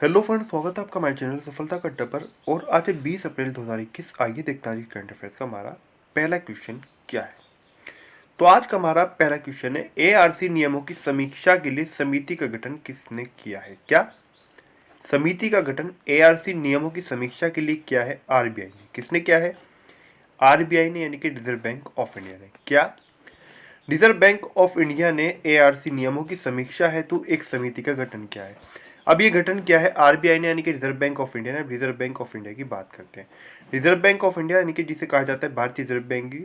Hello friends, स्वागत है आपका हमारे चैनल सफलता का अड्डा पर। और आज है 20 अप्रैल 2021। आइए देखते हैं आज करंट अफेयर्स का हमारा पहला क्वेश्चन क्या है। तो आज का हमारा पहला क्वेश्चन है, एआरसी नियमों की समीक्षा के लिए समिति का गठन किसने किया है। क्या समिति का गठन एआरसी नियमों की समीक्षा के लिए किया है आरबीआई ने। किसने किया है? आरबीआई ने, यानी कि रिजर्व बैंक ऑफ इंडिया ने। क्या रिजर्व बैंक ऑफ इंडिया ने एआरसी नियमों की समीक्षा हेतु एक समिति का गठन किया है। अब ये गठन किया है आरबीआई ने, यानी कि रिजर्व बैंक ऑफ इंडिया ने। रिजर्व बैंक ऑफ इंडिया की बात करते हैं। रिजर्व बैंक ऑफ इंडिया यानी कि जिसे कहा जाता है भारतीय रिजर्व बैंक की,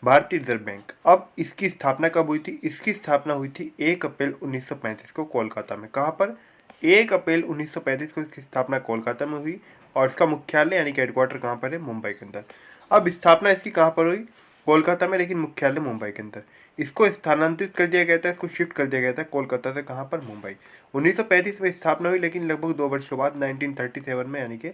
भारतीय रिजर्व बैंक। अब इसकी स्थापना कब हुई थी? इसकी स्थापना हुई थी 1 अप्रैल 1935 को कोलकाता में। कहाँ पर? 1 अप्रैल 1935 को इसकी स्थापना कोलकाता में हुई। और इसका मुख्यालय यानी कि हेडक्वार्टर कहाँ पर है? मुंबई के अंदर। अब स्थापना इसकी कहाँ पर हुई? कोलकाता में, लेकिन मुख्यालय मुंबई के अंदर। इसको स्थानांतरित कर दिया गया था, इसको शिफ्ट कर दिया गया था कोलकाता से। कहाँ पर? मुंबई। 1935 में स्थापना हुई, लेकिन लगभग 2 वर्षों बाद 1937 में, यानी कि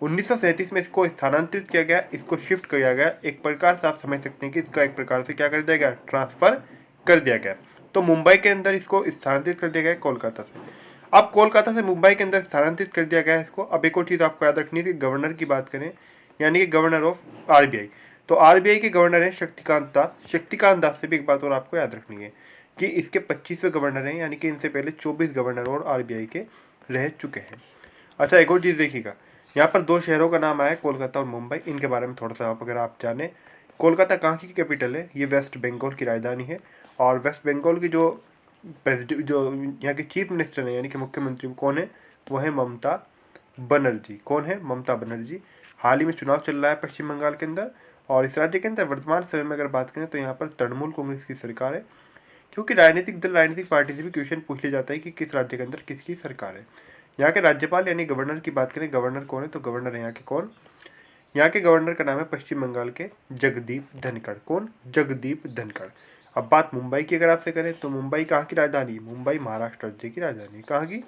1937 में इसको स्थानांतरित किया गया, इसको शिफ्ट किया गया। एक प्रकार से आप समझ सकते हैं कि इसका एक प्रकार से क्या कर दिया गया? ट्रांसफर कर दिया गया। तो मुंबई के अंदर इसको स्थानांतरित कर दिया गया कोलकाता से। अब कोलकाता से मुंबई के अंदर स्थानांतरित कर दिया गया इसको। अब एक और चीज़ आपको याद रखनी है कि गवर्नर की बात करें, यानी कि गवर्नर ऑफ आरबीआई, तो आरबीआई के गवर्नर है शक्तिकांत दास। शक्तिकांत दास से भी एक बात और आपको याद रखनी है कि इसके 25वें गवर्नर हैं, यानी कि इनसे पहले 24 गवर्नर और आरबीआई के रह चुके हैं। अच्छा, एक और चीज़ देखिएगा, यहाँ पर 2 शहरों का नाम आया, कोलकाता और मुंबई। इनके बारे में थोड़ा सा अगर आप जाने, कोलकाता कहाँ की कैपिटल है? ये वेस्ट बंगाल की राजधानी है। और वेस्ट बंगाल की जो जो यहाँ के चीफ मिनिस्टर हैं, यानी कि मुख्यमंत्री, कौन है? वो है ममता बनर्जी। कौन है? ममता बनर्जी। हाल ही में चुनाव चल रहा है पश्चिम बंगाल के अंदर। और इस राज्य के अंदर वर्तमान समय में अगर बात करें तो यहाँ पर तृणमूल कांग्रेस की सरकार है। क्योंकि राजनीतिक दल, राजनीतिक पार्टी से भी क्वेश्चन पूछ लिया जाता है कि किस राज्य के अंदर किसकी सरकार है। यहाँ के राज्यपाल यानी गवर्नर की बात करें, गवर्नर कौन है? तो गवर्नर है यहाँ के कौन? यहाँ के गवर्नर का नाम है पश्चिम बंगाल के जगदीप धनखड़। कौन? जगदीप धनखड़। अब बात मुंबई की अगर आपसे करें तो मुंबई कहाँ की राजधानी? मुंबई महाराष्ट्र राज्य की राजधानी। कहाँ की?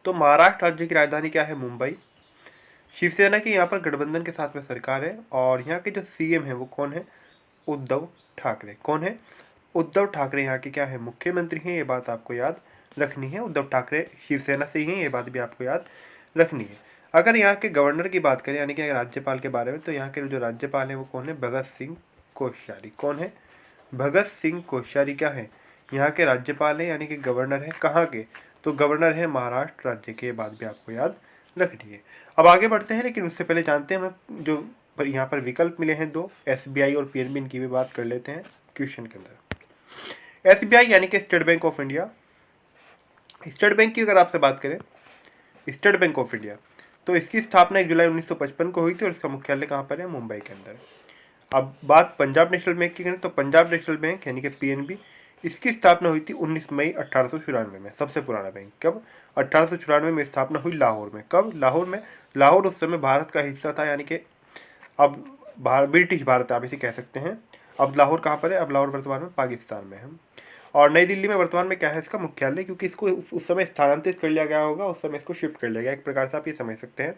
तो महाराष्ट्र राज्य की राजधानी क्या है? मुंबई। शिवसेना की यहाँ पर गठबंधन के साथ में सरकार है। और यहाँ के जो सीएम है वो कौन है? उद्धव ठाकरे। कौन है? उद्धव ठाकरे यहाँ के क्या है? मुख्यमंत्री हैं। ये बात आपको याद रखनी है। उद्धव ठाकरे शिवसेना से ही हैं, ये बात भी आपको याद रखनी है। अगर यहाँ के गवर्नर की बात करें, यानी कि राज्यपाल के बारे में, तो यहाँ के जो राज्यपाल हैं वो कौन है? भगत सिंह कोश्यारी। कौन है? भगत सिंह कोश्यारी क्या है? यहाँ के राज्यपाल हैं, यानी कि गवर्नर है। कहाँ के? तो गवर्नर है महाराष्ट्र राज्य के। ये बात भी आपको याद रखनी है। अब आगे बढ़ते हैं, लेकिन उससे पहले जानते हैं हम जो पर यहाँ पर विकल्प मिले हैं 2, एसबीआई और पीएनबी, इनकी भी बात कर लेते हैं क्वेश्चन के अंदर। एसबीआई यानी कि state bank of India. State bank की अगर आपसे बात करें, स्टेट बैंक ऑफ इंडिया, तो इसकी स्थापना 1 जुलाई 1955 को हुई थी और इसका मुख्यालय कहाँ पर है? मुंबई के अंदर। अब बात पंजाब नेशनल बैंक की करें तो पंजाब नेशनल बैंक यानी कि पीएनबी, इसकी स्थापना हुई थी 19 मई 1894 में। सबसे पुराना बैंक। कब? 1894 में स्थापना हुई लाहौर में। कब? लाहौर में। लाहौर उस समय भारत का हिस्सा था, यानी कि अब ब्रिटिश भारत आप इसे कह सकते हैं। अब लाहौर कहाँ पर है? अब लाहौर वर्तमान में पाकिस्तान में है। और नई दिल्ली में वर्तमान में क्या है इसका मुख्यालय? क्योंकि इसको उस समय स्थानांतरित कर लिया गया होगा, उस समय इसको शिफ्ट कर लिया गया, एक प्रकार से आप ये समझ सकते हैं।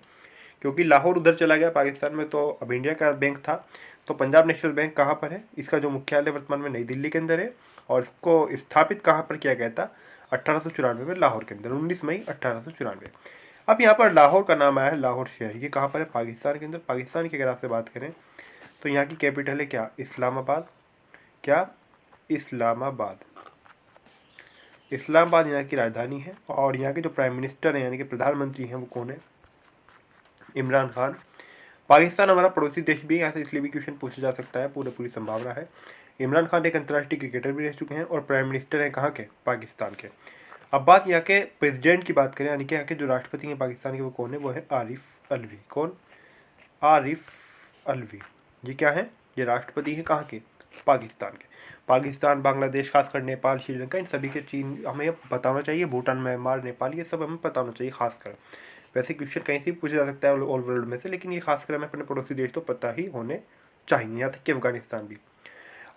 क्योंकि लाहौर उधर चला गया पाकिस्तान में, तो अब इंडिया का बैंक था। तो पंजाब नेशनल बैंक कहाँ पर है? इसका जो मुख्यालय वर्तमान में नई दिल्ली के अंदर है। और इसको स्थापित कहाँ पर किया गया था? 1894 में लाहौर के अंदर, 19 मई 1894। अब यहाँ पर लाहौर का नाम आया है लाहौर शहर। ये कहाँ पर है? पाकिस्तान के अंदर। पाकिस्तान की अगर आपसे बात करें तो यहाँ की कैपिटल है क्या? इस्लामाबाद। क्या? इस्लामाबाद। इस्लामाबाद यहाँ की राजधानी है। और यहाँ के जो प्राइम मिनिस्टर हैं, यानी कि प्रधानमंत्री हैं, वो कौन है? इमरान खान। पाकिस्तान हमारा पड़ोसी देश भी है, यहाँ से इसलिए भी क्वेश्चन पूछा जा सकता है, पूरी संभावना है। इमरान खान एक अंतर्राष्ट्रीय क्रिकेटर भी रह चुके हैं और प्राइम मिनिस्टर हैं कहाँ के? पाकिस्तान के। अब बात यहाँ के प्रेसिडेंट की बात करें, यानी कि यहाँ के जो राष्ट्रपति हैं पाकिस्तान के, वो कौन है? वो है आरिफ अलवी। कौन? आरिफ अलवी। ये क्या है? ये राष्ट्रपति है कहाँ के? पाकिस्तान के। पाकिस्तान, बांग्लादेश, खासकर नेपाल, श्रीलंका, इन सभी के चीन हमें बताना चाहिए। भूटान, म्यांमार, नेपाल, ये सब हमें बताना चाहिए खासकर। वैसे क्वेश्चन कहीं से भी पूछा जा सकता है ऑल वर्ल्ड में से, लेकिन ये खासकर हमें अपने पड़ोसी देश तो पता ही होने चाहिए, यहाँ तक कि अफगानिस्तान भी।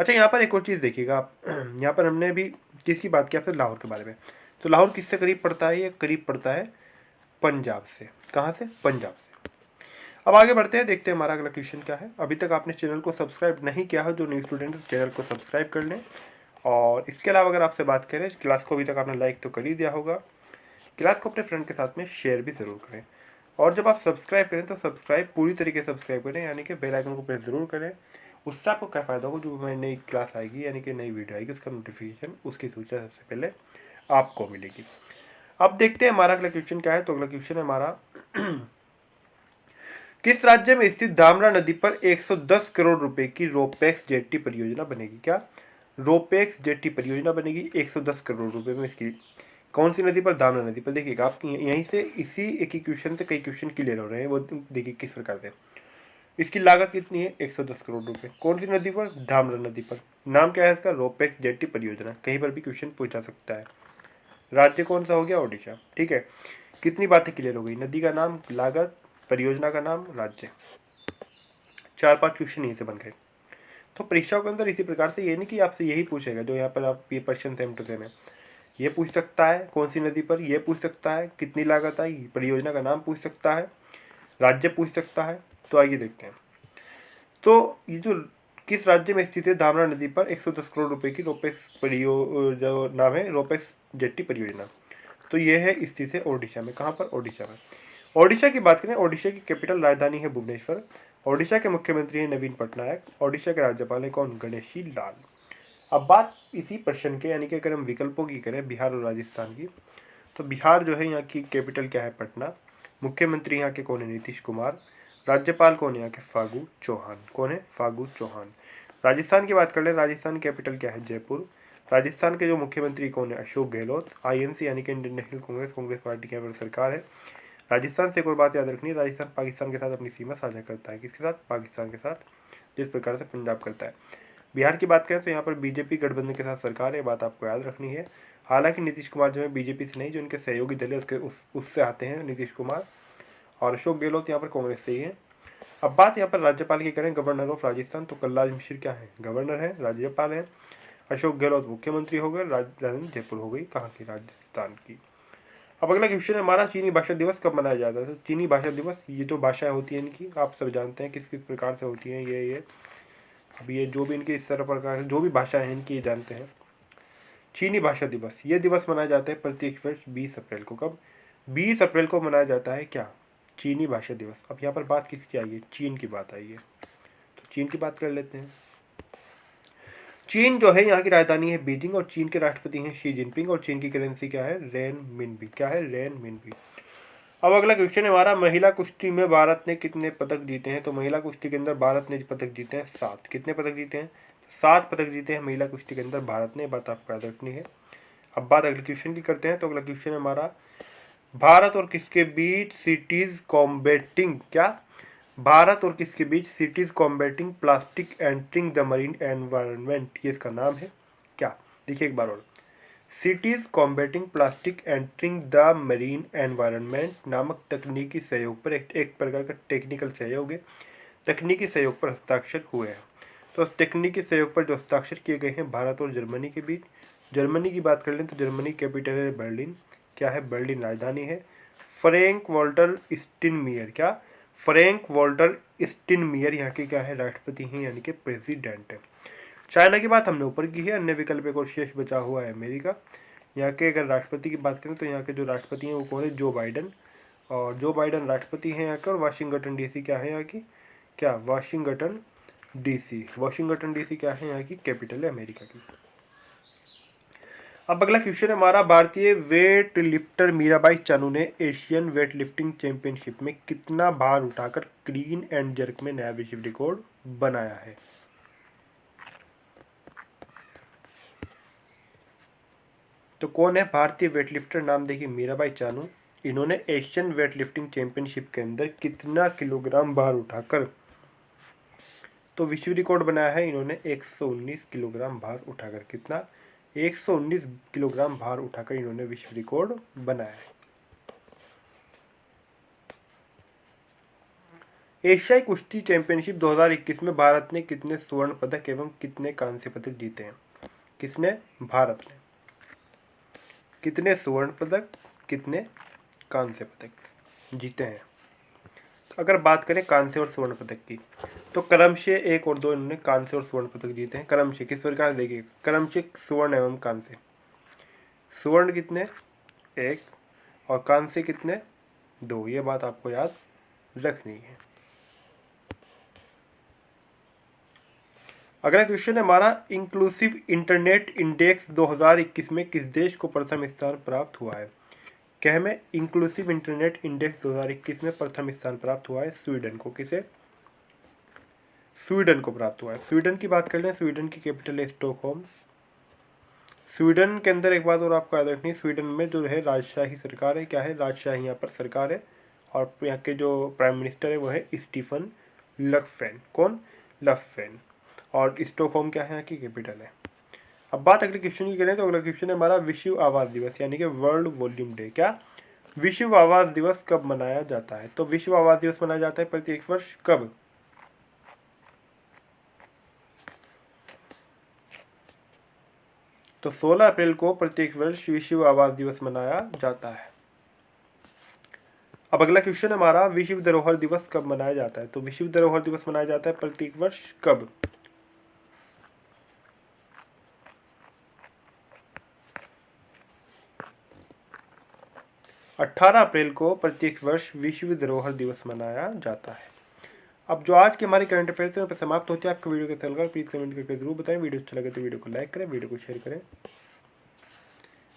अच्छा, यहाँ पर एक और चीज़ देखिएगा आप, यहाँ पर हमने अभी किसकी बात की? आपसे लाहौर के बारे में। तो लाहौर किससे करीब पड़ता है? ये करीब पड़ता है पंजाब से। कहाँ से? पंजाब से। अब आगे बढ़ते हैं, देखते हैं हमारा अगला क्वेश्चन क्या है। अभी तक आपने चैनल को सब्सक्राइब नहीं किया है, जो न्यू स्टूडेंट चैनल को सब्सक्राइब कर लें और इसके अलावा अगर आपसे बात करें, क्लास को अभी तक आपने लाइक तो कर ही दिया होगा, क्लास को अपने फ्रेंड के साथ में शेयर भी ज़रूर करें। और जब आप सब्सक्राइब करें तो सब्सक्राइब पूरी तरीके से सब्सक्राइब करें, यानी कि बेल आइकन को प्रेस ज़रूर करें। उससे आपको क्या फ़ायदा होगा, जो मैं नई क्लास आएगी यानी कि नई वीडियो आएगी उसका नोटिफिकेशन, उसकी सूचना सबसे पहले आपको मिलेगी। अब देखते हैं हमारा अगला क्वेश्चन क्या है। तो अगला क्वेश्चन है हमारा किस राज्य में स्थित दामरा नदी पर 110 करोड़ रुपए की रोपेक्स जेट्टी परियोजना बनेगी? क्या रोपेक्स जेट्टी परियोजना बनेगी 110 करोड़ रुपए में? इसकी कौन सी नदी पर? दामरा नदी पर। देखिएगा आप यहीं से इसी एक ही क्वेश्चन से कई क्वेश्चन क्लियर हो रहे हैं। वो देखिए किस प्रकार से। इसकी लागत कितनी है? 110 करोड़ रुपए। कौन सी नदी पर? धामरा नदी पर। नाम क्या है इसका? रोपेक्स जेट्टी परियोजना। कहीं पर भी क्वेश्चन पूछा सकता है। राज्य कौन सा हो गया? ओडिशा। ठीक है, कितनी बातें क्लियर हो गई? नदी का नाम, लागत, परियोजना का नाम, राज्य। 4-5 क्वेश्चन यहीं से बन गए। तो परीक्षाओं के अंदर इसी प्रकार से ये नहीं कि आपसे यही पूछेगा जो यहाँ पर आप ये क्वेश्चन सेम टू सेम है। ये पूछ सकता है कौन सी नदी पर, ये पूछ सकता है कितनी लागत आई, परियोजना का नाम पूछ सकता है, राज्य पूछ सकता है। तो आइए देखते हैं। तो ये जो किस राज्य में स्थित है धामरा नदी पर 110 करोड़ रुपए की रोपेक्स जो नाम है रोपेक्स जेट्टी परियोजना, तो ये है स्थित है ओडिशा में। कहाँ पर? ओडिशा में। ओडिशा की बात करें, ओडिशा की कैपिटल राजधानी है भुवनेश्वर। ओडिशा के मुख्यमंत्री हैं नवीन पटनायक। ओडिशा के राज्यपाल हैं कौन? गणेशी लाल। अब बात इसी प्रश्न के, यानी कि अगर हम विकल्पों की करें बिहार और राजस्थान की, तो बिहार जो है यहाँ की कैपिटल क्या है? पटना। मुख्यमंत्री यहाँ के कौन है? नीतीश कुमार। राज्यपाल कौन है यहाँ के? फागू चौहान। कौन है? फागू चौहान। राजस्थान की बात कर ले, राजस्थान कैपिटल क्या है? जयपुर। राजस्थान के जो मुख्यमंत्री कौन है? अशोक गहलोत। आईएनसी यानी कि Indian national Congress, Congress party की यहाँ पर सरकार है। राजस्थान से एक और बात याद रखनी है, राजस्थान पाकिस्तान के साथ अपनी सीमा साझा करता है। किसके साथ? पाकिस्तान के साथ, जिस प्रकार से पंजाब करता है। बिहार की बात करें तो यहाँ पर बीजेपी गठबंधन के साथ सरकार है, बात आपको याद रखनी है। हालांकि नीतीश कुमार जो है बीजेपी से नहीं, जो उनके सहयोगी दल है उससे आते हैं नीतीश कुमार, और अशोक गहलोत यहाँ पर कांग्रेस से ही है। अब बात यहाँ पर राज्यपाल की करें, गवर्नर ऑफ राजस्थान, तो कलराज मिश्र क्या है? गवर्नर है, राज्यपाल है। अशोक गहलोत मुख्यमंत्री हो गए। राजधानी जयपुर हो गई, कहाँ की? राजस्थान की। अब अगला क्वेश्चन है हमारा, चीनी भाषा दिवस कब मनाया जाता है? तो चीनी भाषा दिवस, ये जो भाषाएं होती हैं इनकी, आप सब जानते हैं किस किस प्रकार से होती हैं ये। अब ये जो भी इनके इस तरह प्रकार जो भी भाषाएं हैं इनकी, ये जानते हैं। चीनी भाषा दिवस, ये दिवस मनाया जाता है प्रत्येक वर्ष 20 अप्रैल को। कब? 20 अप्रैल को मनाया जाता है क्या? चीनी भाषा दिवस। अब यहाँ पर बात किसकी आई है? चीन की बात आई है, तो चीन की बात कर लेते हैं। चीन जो है यहाँ की राजधानी है बीजिंग, और चीन के राष्ट्रपति हैं शी जिनपिंग, और चीन की करेंसी क्या है? रेन मिनबी। क्या है? रेन मिनबी। अब अगला क्वेश्चन है हमारा, महिला कुश्ती में भारत ने कितने पदक जीते हैं? तो महिला कुश्ती के अंदर भारत ने पदक जीते हैं 7। कितने पदक जीते हैं? 7 पदक जीते हैं महिला कुश्ती के अंदर भारत ने, बात आपको याद रखनी है। अब बात अगले क्वेश्चन की करते हैं। तो अगला क्वेश्चन है हमारा, भारत और किसके बीच सिटीज कॉम्बेटिंग, क्या? भारत और किसके बीच cities combating plastic entering the marine environment, ये इसका नाम है क्या? देखिए एक बार और, cities combating plastic entering the marine environment नामक तकनीकी सहयोग पर, एक प्रकार का टेक्निकल सहयोग है, तकनीकी सहयोग पर हस्ताक्षर हुए हैं। तो तकनीकी सहयोग पर जो हस्ताक्षर किए गए हैं भारत और जर्मनी के बीच। जर्मनी की बात कर लें तो जर्मनी कैपिटल है बर्लिन। क्या है? बर्लिन राजधानी है। फ्रैंक वॉल्टर स्टिनमियर, क्या? फ्रैंक वॉल्टर स्टिनमियर यहाँ के क्या है? राष्ट्रपति हैं, यानी कि प्रेसिडेंट है। चाइना की बात हमने ऊपर की है, अन्य विकल्प एक और शेष बचा हुआ है अमेरिका। यहाँ के अगर राष्ट्रपति की बात करें तो यहाँ के जो राष्ट्रपति हैं वो कौन है? जो बाइडन। और जो बाइडन राष्ट्रपति हैं यहाँ के, और वाशिंगटन डीसी क्या है यहाँ की? क्या? Washington DC. वाशिंगटन डीसी क्या है? यहाँ की कैपिटल है अमेरिका की। अब अगला क्वेश्चन है हमारा, भारतीय वेट लिफ्टर मीराबाई चानू ने एशियन वेट लिफ्टिंग चैंपियनशिप में कितना भार उठाकर क्लीन एंड जर्क में नया विश्व रिकॉर्ड बनाया है? तो कौन है भारतीय वेटलिफ्टर? नाम देखिए, मीराबाई चानू। इन्होंने एशियन वेट लिफ्टिंग चैंपियनशिप के अंदर कितना किलोग्राम भार उठाकर तो विश्व रिकॉर्ड बनाया है? इन्होंने 119 किलोग्राम भार उठाकर, कितना? 119 किलोग्राम भार उठाकर इन्होंने विश्व रिकॉर्ड बनाया है। एशियाई कुश्ती चैंपियनशिप 2021 में भारत ने कितने स्वर्ण पदक एवं कितने कांस्य पदक जीते हैं? किसने? भारत ने। कितने स्वर्ण पदक, कितने कांस्य पदक जीते हैं? अगर बात करें कांस्य और स्वर्ण पदक की, तो क्रमशः 1 और 2 इन्होंने कांस्य और स्वर्ण पदक जीते हैं। क्रमशः किस प्रकार देखिए, क्रमशः स्वर्ण एवं कांस्य। स्वर्ण कितने, 1, और कांस्य कितने, 2। ये बात आपको याद रखनी है। अगला क्वेश्चन है हमारा, इंक्लूसिव इंटरनेट इंडेक्स 2021 में किस देश को प्रथम स्थान प्राप्त हुआ है? क्या में इंक्लूसिव इंटरनेट इंडेक्स 2021 में प्रथम स्थान प्राप्त हुआ है स्वीडन को। किसे? स्वीडन को प्राप्त हुआ है। स्वीडन की बात कर लें, स्वीडन की कैपिटल है स्टॉकहोम। स्वीडन के अंदर एक बात और आपको याद रखनी है, स्वीडन में जो है राजशाही सरकार है। क्या है? राजशाही यहाँ पर सरकार है। और यहाँ के जो प्राइम मिनिस्टर है वो है स्टीफन लफेन। कौन? लफेन। और स्टॉकहोम क्या है? यहाँ की कैपिटल है। अब बात अगले क्वेश्चन की करें, तो अगला क्वेश्चन है हमारा, विश्व आवास दिवस यानी कि वर्ल्ड वॉल्यूम डे। क्या? विश्व आवास दिवस कब मनाया जाता है? तो विश्व आवास दिवस मनाया जाता है प्रत्येक वर्ष कब? तो 16 अप्रैल को प्रत्येक वर्ष विश्व आवास दिवस मनाया जाता है। अब अगला क्वेश्चन हमारा, विश्व धरोहर दिवस कब मनाया जाता है? तो विश्व धरोहर दिवस मनाया जाता है प्रत्येक वर्ष कब? 18 अप्रैल को प्रत्येक वर्ष विश्व धरोहर दिवस मनाया जाता है। अब जो आज के हमारे करंट अफेयर्स हैं समाप्त होते हैं। आपको वीडियो कैसा लगा प्लीज कमेंट करके जरूर बताएं। वीडियो अच्छा लगे तो वीडियो को लाइक करें, वीडियो को शेयर करें।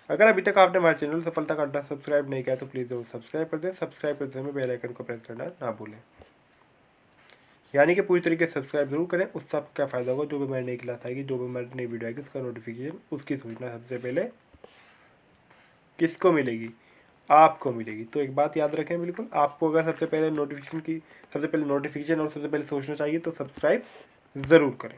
अगर अभी तक आपने हमारे चैनल सफलता का अड्डा सब्सक्राइब नहीं किया तो प्लीज़ जरूर सब्सक्राइब कर दें। सब्सक्राइब करते समय बेल आइकन को प्रेस करना ना भूलें, यानी कि पूरी तरीके से सब्सक्राइब जरूर करें। उससे आपको क्या फ़ायदा होगा, जो भी हमारी नई क्लास आएगी, जो भी हमारी नई वीडियो आएगी, उसका नोटिफिकेशन, उसकी सूचना सबसे पहले किसको मिलेगी? आपको मिलेगी। तो एक बात याद रखें, बिल्कुल आपको अगर सबसे पहले नोटिफिकेशन और सबसे पहले सोचना चाहिए तो सब्सक्राइब ज़रूर करें।